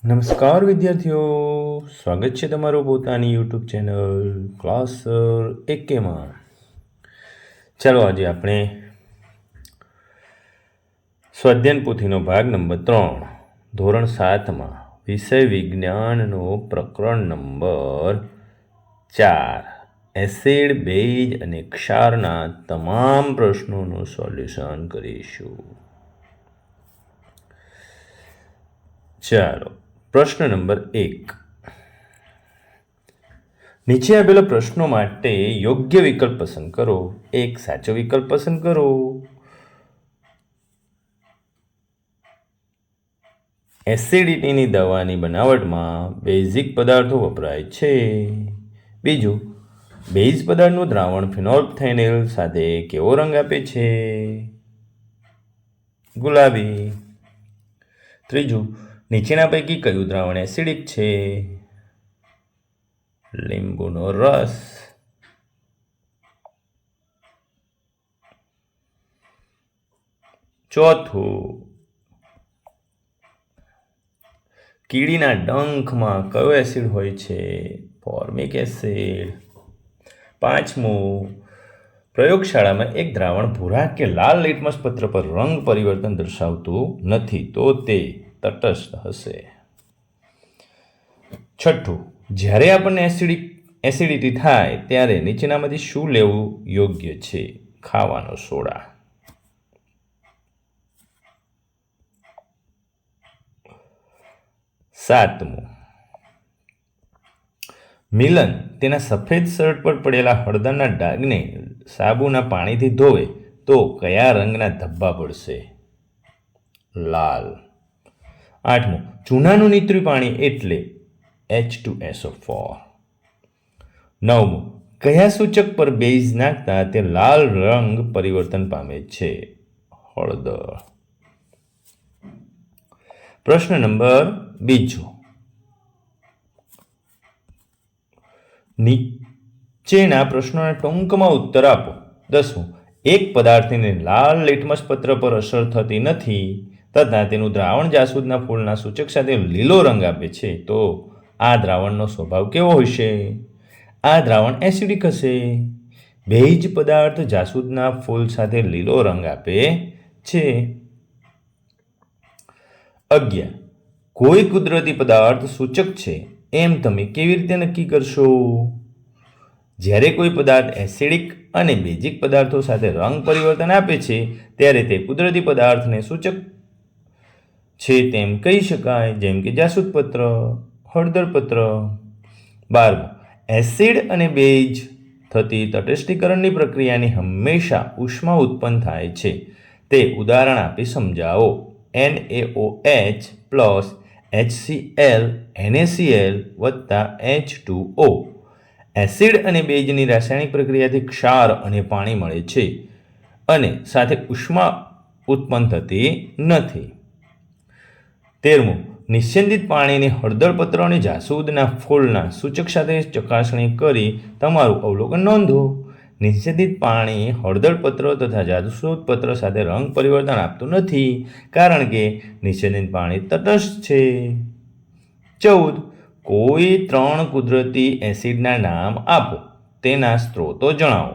નમસ્કાર વિદ્યાર્થીઓ, સ્વાગત છે તમારું પોતાની યુટ્યુબ ચેનલ ક્લાસર એકેમાં. ચાલો આજે આપણે સ્વાધ્યાયન પોથીનો ભાગ નંબર 3 ધોરણ 7માં વિષય વિજ્ઞાનનો પ્રકરણ નંબર 4 એસિડ, બેઝ અને ક્ષારના તમામ પ્રશ્નોનું સોલ્યુશન કરીશું. ચાલો, પ્રશ્ન નંબર 1. નીચે આપેલા પ્રશ્નો માટે યોગ્ય વિકલ્પ પસંદ કરો. એક સાચો વિકલ્પ પસંદ કરો. એસિડિટીની દવાની બનાવટમાં બેઝિક પદાર્થો વપરાય છે. બીજું, બેઝ પદાર્થનું દ્રાવણ ફિનોલ્ફથેનોલ સાથે કેવો રંગ આપે છે? ગુલાબી. ત્રીજું, નીચેના પૈકી કયું દ્રાવણ એસિડિક છે? લીંબુનો રસ. ચોથું, કીડીના ડંખમાં કયો એસિડ હોય છે? Formic acid. પાંચમું, પ્રયોગશાળામાં એક દ્રાવણ ભૂરા કે લાલ લિટમસ પત્ર પર રંગ પરિવર્તન દર્શાવતું નથી, તો તે તટસ્થ હશે. છઠ્ઠું, જ્યારે આપણને એસિડિટી થાય ત્યારે નીચેનામાંથી શું લેવું યોગ્ય છે? ખાવાનો સોડા. સાતમું, મિલન તેના સફેદ શર્ટ પર પડેલા હળદરના ડાઘને સાબુના પાણીથી ધોવે તો કયા રંગના ધબ્બા પડશે? લાલ. આઠમું, ચૂનાનું નીતર્યું પાણી એટલે H2SO4. નવમું, કયા સૂચક પર બેઝ નાખતા તે લાલ રંગ પરિવર્તન પામે છે? હળદર. પ્રશ્ન નંબર 2. નીચેના પ્રશ્નોના ટૂંકમાં ઉત્તર આપો. 10મું, એક પદાર્થને લાલ લિટમસ પત્ર પર અસર થતી નથી તથા તેનું દ્રાવણ જાસૂદના ફૂલના સૂચક સાથે લીલો રંગ આપે છે, તો આ દ્રાવણનો સ્વભાવ કેવો હશે? આ દ્રાવણ એસિડિક હશે. બેઝ પદાર્થ જાસૂદના ફૂલ સાથે લીલો રંગ આપે છે. 11, કોઈ કુદરતી પદાર્થ સૂચક છે એમ તમે કેવી રીતે નક્કી કરશો? જ્યારે કોઈ પદાર્થ એસિડિક અને બેઝિક પદાર્થો સાથે રંગ પરિવર્તન આપે છે ત્યારે તે કુદરતી પદાર્થને સૂચક છે તેમ કહી શકાય, જેમ કે જાસૂદપત્ર, હળદરપત્ર. 12, એસિડ અને બેઝ થતી તટસ્થીકરણની પ્રક્રિયાની હંમેશા ઉષ્મા ઉત્પન્ન થાય છે. તે ઉદાહરણ આપી સમજાવો. NaOH પ્લસ HCl NaCl વત્તા H2O. એસિડ અને બેઝની રાસાયણિક પ્રક્રિયાથી ક્ષાર અને પાણી મળે છે અને સાથે ઉષ્મા ઉત્પન્ન થતી નથી. 13મું, નિસ્યંદિત પાણીને હળદરપત્ર અને જાસૂદના ફૂલના સૂચક સાથે ચકાસણી કરી તમારું અવલોકન નોંધો. નિસ્યંદિત પાણી હળદરપત્ર તથા જાસૂદપત્ર સાથે રંગ પરિવર્તન આપતું નથી કારણ કે નિસ્યંદિત પાણી તટસ્થ છે. 14, કોઈ 3 કુદરતી એસિડના નામ આપો. તેના સ્ત્રોતો જણાવો.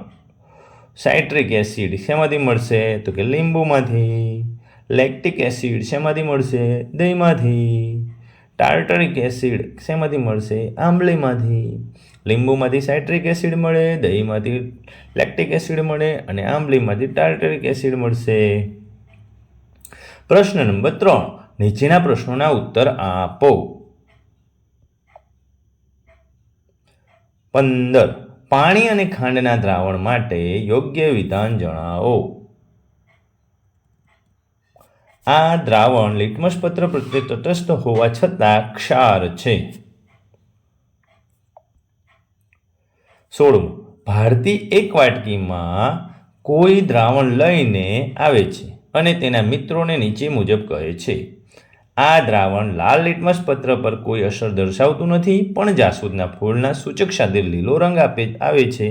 સાઇટ્રિક એસિડ શેમાંથી મળશે? તો કે લીંબુમાંથી. લેક્ટિક એસિડ શેમાંથી મળશે? દહીંમાંથી. ટાર્ટરિક એસિડ શેમાંથી મળશે? આંબલીમાંથી. લીંબુમાંથી સાઇટ્રિક એસિડ મળે, દહીંમાંથી લેક્ટિક એસિડ મળે અને આંબલીમાંથી ટાર્ટરિક એસિડ મળશે. પ્રશ્ન નંબર 3, નીચેના પ્રશ્નોના ઉત્તર આપો. 15, પાણી અને ખાંડના દ્રાવણ માટે યોગ્ય વિધાન જણાવો. આ દ્રાવણ લિટમસ પત્ર પ્રત્યે તટસ્થ હોવા છતાં ક્ષાર છે. 16, ભારતી એક વાટકીમાં કોઈ દ્રાવણ લઈને આવે છે અને તેના મિત્રોને નીચે મુજબ કહે છે. આ દ્રાવણ લાલ લિટમસ પત્ર પર કોઈ અસર દર્શાવતું નથી પણ જાસૂદના ફૂલના સૂચક સાથે લીલો રંગ આવે છે.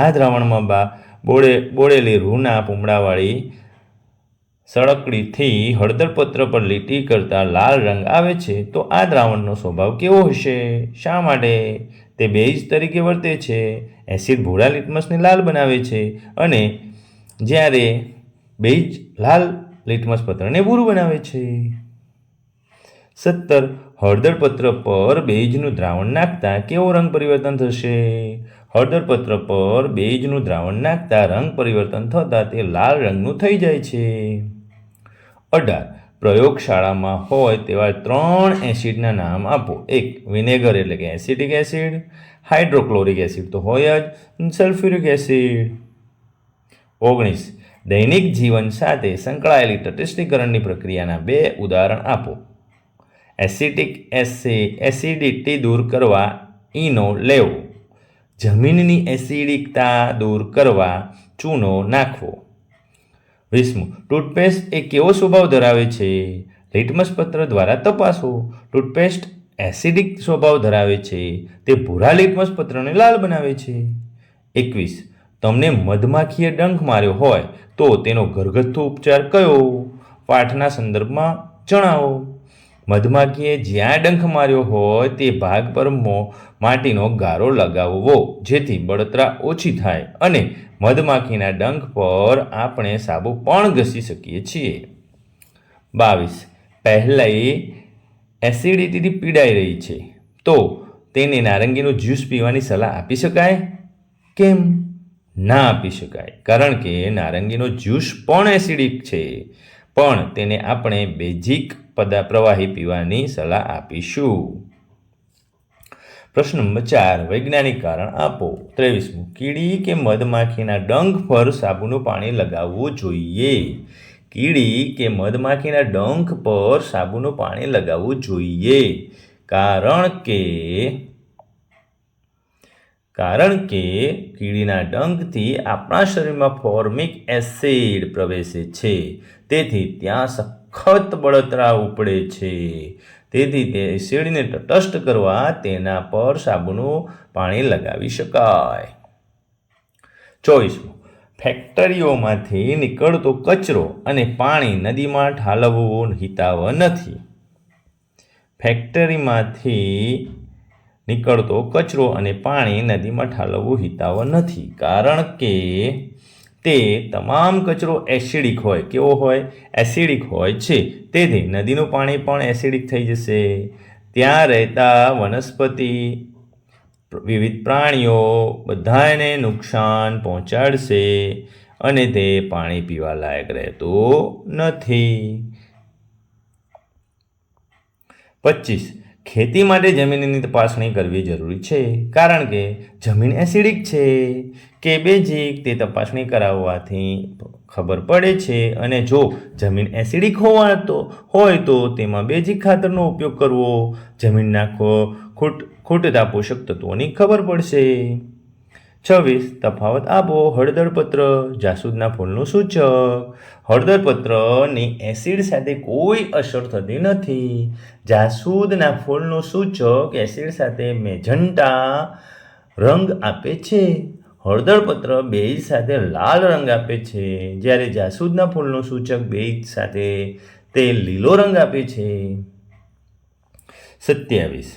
આ દ્રાવણમાં બોળેલી રૂના પૂમડાવાળી સળકડીથી હળદરપત્ર પર લીટી કરતા લાલ રંગ આવે છે તો આ દ્રાવણનો સ્વભાવ કેવો હશે? શા માટે? તે બેઝ તરીકે વર્તે છે. એસિડ ભૂરા લિટમસને લાલ બનાવે છે અને જ્યારે બેઝ લાલ લિટમસ પત્રને ભૂરું બનાવે છે. 17. હળદરપત્ર પર બેઝનું દ્રાવણ નાખતા કેવો રંગ પરિવર્તન થશે? હળદરપત્ર પર બેઝનું દ્રાવણ નાખતા રંગ પરિવર્તન થતાં તે લાલ રંગનું થઈ જાય છે. 18. પ્રયોગશાળામાં હોય તેવા 3 એસિડના નામ આપો. 1. વિનેગર એટલે કે એસિટિક એસિડ, હાઇડ્રોક્લોરિક એસિડ તો હોય જ, સલ્ફ્યુરિક એસિડ. 19. દૈનિક જીવન સાથે સંકળાયેલી તટસ્થીકરણની પ્રક્રિયાના 2 ઉદાહરણ આપો. એસિટિક એસિડિટી દૂર કરવા ઈનો લેવો. જમીનની એસિડિકતા દૂર કરવા ચૂનો નાખવો. 20. ટૂથપેસ્ટ એ કેવો સ્વભાવ ધરાવે છે? લિટમસ પત્ર દ્વારા તપાસો. ટૂથપેસ્ટ એસિડિક સ્વભાવ ધરાવે છે. તે ભૂરા લિટમસ પત્રને લાલ બનાવે છે. 21. તમને મધમાખીએ ડંખ માર્યો હોય તો તેનો ઘરગથ્થુ ઉપચાર કયો? પાઠના સંદર્ભમાં જણાવો. મધમાખીએ જ્યાં ડંખ માર્યો હોય તે ભાગ પર માટીનો ગારો લગાવવો જેથી બળતરા ઓછી થાય અને મધમાખીના ડંખ પર આપણે સાબુ પણ ઘસી શકીએ છીએ. 22. પહેલાં એસિડિટીથી પીડાઈ રહી છે તો તેને નારંગીનું જ્યુસ પીવાની સલાહ આપી શકાય? કેમ? ના આપી શકાય, કારણ કે નારંગીનો જ્યુસ પણ એસિડિક છે, પણ તેને આપણે બેઝિક પ્રવાહી પીવાની સલાહ આપીશું. પ્રશ્ન નંબર 4. વૈજ્ઞાનિક કારણ આપો. 23. કીડી કે મધમાખીના ડંખ પર સાબુનું પાણી લગાવવું જોઈએ? કીડી કે મધમાખીના ડંખ પર સાબુનું પાણી લગાવવું જોઈએ કારણ કે કીડીના ડંખથી આપણા શરીરમાં ફોર્મિક એસિડ પ્રવેશે છે, તેથી ત્યાં સખત બળતરા ઉપડે છે. તેથી તે એસિડને તટસ્થ કરવા તેના પર સાબુનું પાણી લગાવી શકાય. 24. ફેક્ટરીઓમાંથી નીકળતો કચરો અને પાણી નદીમાં ઠાલવવું હિતાવહ નથી. ફેક્ટરીમાંથી નીકળતો કચરો અને પાણી નદીમાં ઠાલવવું હિતાવહ નથી, કારણ કે તે તમામ કચરો એસિડિક હોય. કેવો હોય? એસિડિક હોય છે. તેથી નદીનું પાણી પણ એસિડિક થઈ જશે. ત્યાં રહેતા વનસ્પતિ, વિવિધ પ્રાણીઓ બધાને નુકસાન પહોંચાડશે અને તે પાણી પીવા લાયક રહેતું નથી. 25. ખેતી માટે જમીનની તપાસણી કરવી જરૂરી છે કારણ કે જમીન એસિડિક છે કે બેઝિક તે તપાસણી કરાવવાથી ખબર પડે છે અને જો જમીન એસિડિક હોય તો તેમાં બેઝિક ખાતરનો ઉપયોગ કરવો. જમીનના ખૂટતા પોષક તત્વોની ખબર પડશે. 26. તફાવત આપો. હળદરપત્ર, જાસૂદના ફૂલનું સૂચક. હળદરપત્રની એસિડ સાથે કોઈ અસર થતી નથી. જાસૂદના ફૂલનું સૂચક એસિડ સાથે મેજન્ટા રંગ આપે છે. હળદરપત્ર બેઝ સાથે લાલ રંગ આપે છે, જ્યારે જાસૂદના ફૂલનું સૂચક બેઝ સાથે તે લીલો રંગ આપે છે. 27.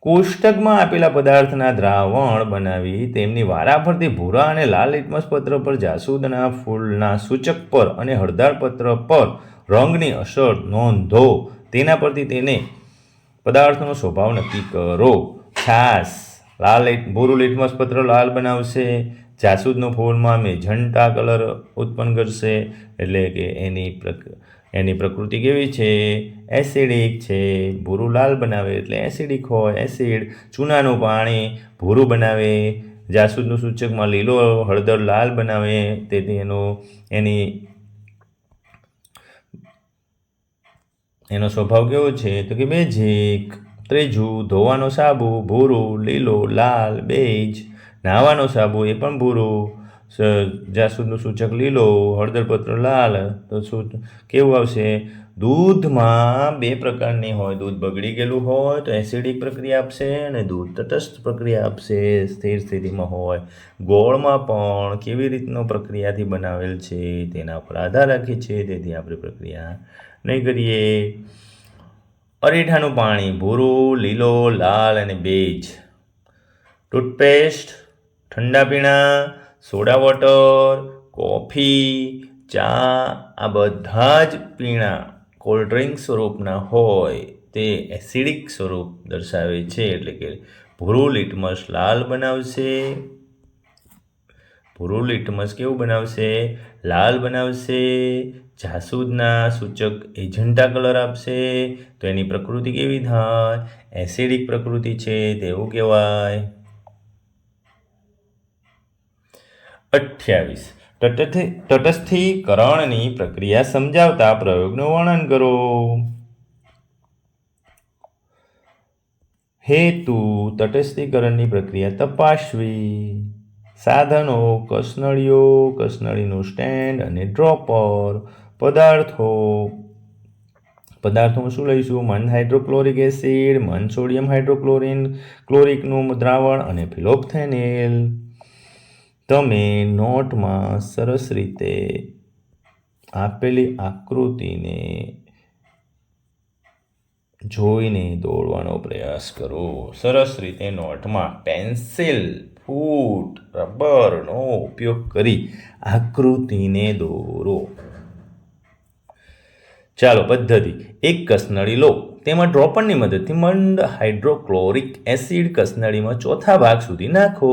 કોષ્ટકમાં આપેલા પદાર્થના દ્રાવણ બનાવી તેમની વારાફરતી ભૂરા અને લાલ લિટમસ પત્ર પર, જાસૂદના ફૂલના સૂચક પર અને હળદરપત્ર પર રંગની અસર નોંધો. તેના પરથી તેને પદાર્થનો સ્વભાવ નક્કી કરો. છાસ ભૂરું લિટમસ પત્ર લાલ બનાવશે. જાસૂદનું ફૂલમાં મેજન્ટા કલર ઉત્પન્ન કરશે, એટલે કે એની પ્રકૃતિ કેવી છે? એસિડિક છે. ભૂરું લાલ બનાવે એટલે એસિડિક હોય. એસિડ. ચૂનાનું પાણી ભૂરું બનાવે. જાસૂદનું સૂચકમાં લીલો, હળદર લાલ બનાવે, તેથી એનો સ્વભાવ કેવો છે? તો કે બેઝિક. 23. ધોવાનો સાબુ ભૂરું, લીલો, લાલ, બેઝ. નાહવાનો સાબુ એ પણ ભૂરું. જાસૂદનું સૂચક લીલો, હળદરપત્ર લાલ, તો કેવું આવશે? દૂધમાં બે પ્રકારની હોય. દૂધ બગડી ગયેલું હોય તો એસિડિક પ્રક્રિયા આપશે અને દૂધ તટસ્થ પ્રક્રિયા આપશે, સ્થિર સ્થિતિમાં હોય. ગોળમાં પણ કેવી રીતનો પ્રક્રિયાથી બનાવેલ છે તેના પર આધાર રાખે છે, તેથી આપણે પ્રક્રિયા નહીં કરીએ. અરીઠાનું પાણી ભૂરું, લીલો, લાલ અને બેજ. ટૂથપેસ્ટ, ઠંડા પીણા, સોડા વોટર, કોફી, ચા આ બધા જ પીણા કોલ્ડ ડ્રિંક સ્વરૂપના હોય તે એસિડિક સ્વરૂપ દર્શાવે છે. એટલે કે ભૂરું લિટમસ લાલ બનાવશે, ભૂરું લિટમસ કેવું બનાવશે? લાલ બનાવશે. જાસૂદના સૂચક એજન્ટા કલર આપશે તો એની પ્રકૃતિ કેવી થાય? એસિડિક પ્રકૃતિ છે તેવું કહેવાય. 28. તટસ્થીકરણની પ્રક્રિયા સમજાવતા પ્રયોગનું વર્ણન કરો. હેતુ તટસ્થીકરણની પ્રક્રિયા તપાસવી. સાધનો કસનળીઓ, કસનળીનું સ્ટેન્ડ અને ડ્રોપર. પદાર્થોમાં શું લઈશું? મન હાઇડ્રોક્લોરિક એસિડ, મન સોડિયમ ક્લોરિકનું દ્રાવણ અને ફિલોપ્થેનિલ. તમે નોટમાં સરસ રીતે આપેલી આકૃતિને જોઈને દોરવાનો પ્રયાસ કરો. સરસ રીતે નોટમાં પેન્સિલ, ફૂટ, રબરનો ઉપયોગ કરી આકૃતિને દોરો. ચાલો પદ્ધતિ. એક કસનળી લો, તેમાં ડ્રોપરની મદદથી મંદ હાઇડ્રોક્લોરિક એસિડ કસનળીમાં ચોથા ભાગ સુધી નાખો.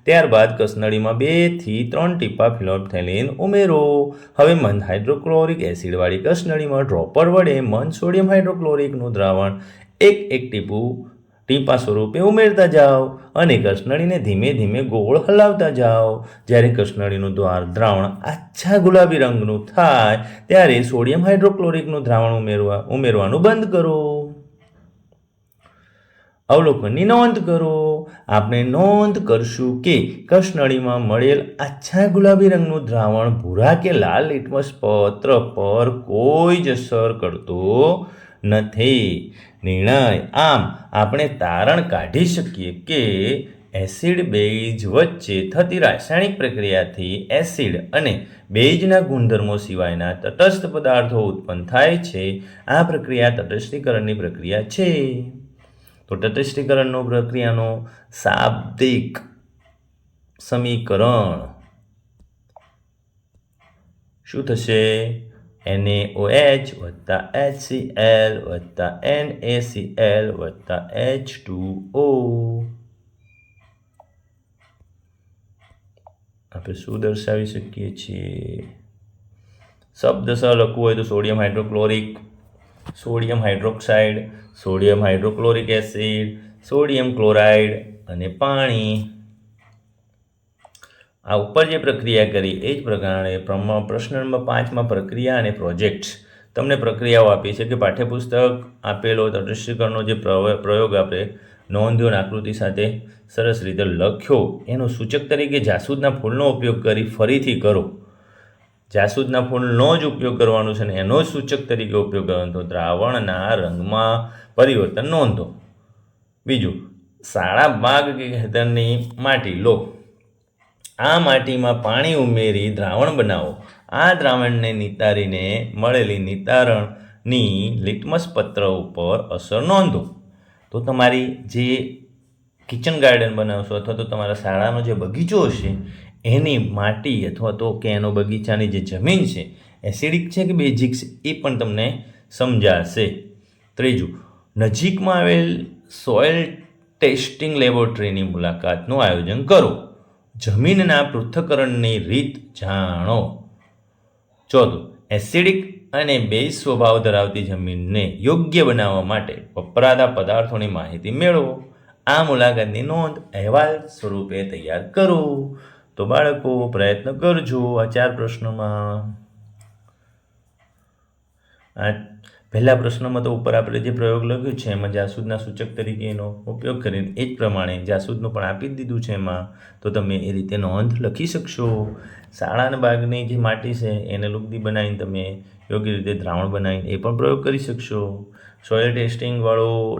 ત્યારબાદ કસનળીમાં 2 થી 3 ટીપા ફિલોપ્થેનિલ ઉમેરો. હવે મંદ હાઇડ્રોક્લોરિક એસિડવાળી કસનળીમાં ડ્રોપર વડે મંદ સોડિયમ હાઇડ્રોક્લોરિકનું દ્રાવણ એક ટીપા સ્વરૂપે ઉમેરતા જાઓ અને કસનળીને ધીમે ધીમે ગોળ હલાવતા જાઓ. જ્યારે કસનળીનું દ્રાવણ આછા ગુલાબી રંગનું થાય ત્યારે સોડિયમ હાઇડ્રોક્લોરિકનું દ્રાવણ ઉમેરવાનું બંધ કરો. અવલોકનની નોંધ કરો. આપણે નોંધ કરશું કે કસનળીમાં મળેલ આછા ગુલાબી રંગનું દ્રાવણ ભૂરા કે લાલ લિટમસ પત્ર પર કોઈ જ અસર કરતો નથી. નિર્ણય. આમ આપણે તારણ કાઢી શકીએ કે એસિડ બેઝ વચ્ચે થતી રાસાયણિક પ્રક્રિયાથી એસિડ અને બેઝના ગુણધર્મો સિવાયના તટસ્થ પદાર્થો ઉત્પન્ન થાય છે. આ પ્રક્રિયા તટસ્થીકરણની પ્રક્રિયા છે. તો તટસ્થીકરણનો પ્રક્રિયાનો શાબ્દિક સમીકરણ શું થશે? NaOH વત્તા HCl વત્તા NaCl વત્તા H2O. આપણે શું દર્શાવી શકીએ છીએ? શબ્દશ લખવું હોય તો sodium hydrochloric, sodium hydroxide, sodium hydrochloric acid, sodium chloride અને પાણી. આ ઉપર જે પ્રક્રિયા કરી એ જ પ્રકારે પ્રશ્ન નંબર 5માં પ્રક્રિયા અને પ્રોજેક્ટ્સ. તમને પ્રક્રિયાઓ આપી છે કે પાઠ્યપુસ્તક આપેલો તટસ્થીકરણનો જે પ્રયોગ આપણે નોંધ્યો આકૃતિ સાથે સરસ રીતે લખ્યો એનો સૂચક તરીકે જાસૂદના ફૂલનો ઉપયોગ કરી ફરીથી કરો. જાસૂદના ફૂલનો જ ઉપયોગ કરવાનો છે અને એનો જ સૂચક તરીકે ઉપયોગ કરવાનો. તો દ્રાવણના રંગમાં પરિવર્તન નોંધો. બીજું, સાડા બાગ કે ખેતરની માટી લો. આ માટીમાં પાણી ઉમેરી દ્રાવણ બનાવો. આ દ્રાવણને નિતારીને મળેલી નિતારણની લિટમસ પત્ર ઉપર અસર નોંધો. તો તમારી જે કિચન ગાર્ડન બનાવશો અથવા તો તમારા શાળાનો જે બગીચો હશે એની માટી અથવા તો કે એનો બગીચાની જે જમીન છે એસિડિક છે કે બેઝિક છે એ પણ તમને સમજાશે. ત્રીજું, નજીકમાં આવેલ સોઇલ ટેસ્ટિંગ લેબોરેટરીની મુલાકાતનું આયોજન કરો. જમીનના પૃથ્થકરણની રીત જાણો. ચોથું, એસિડિક અને બેઝ સ્વભાવ ધરાવતી જમીનને યોગ્ય બનાવવા માટે વપરાતા પદાર્થોની માહિતી મેળવો. આ મુલાકાતની નોંધ અહેવાલ સ્વરૂપે તૈયાર કરો. તો બાળકો પ્રયત્ન કરજો આ 4 પ્રશ્નોમાં. પહેલા પ્રશ્નમાં તો ઉપર આપણે જે પ્રયોગ લખ્યું છે એમાં જાસૂદના સૂચક તરીકે એનો ઉપયોગ કરીને એ જ પ્રમાણે જાસૂદનું પણ આપી જ દીધું છે એમાં, તો તમે એ રીતે નોંધ લખી શકશો. શાળાના બાગની જે માટી છે એને લુગદી બનાવીને તમે યોગ્ય રીતે દ્રાવણ બનાવીને એ પણ પ્રયોગ કરી શકશો. સોઇલ ટેસ્ટિંગવાળો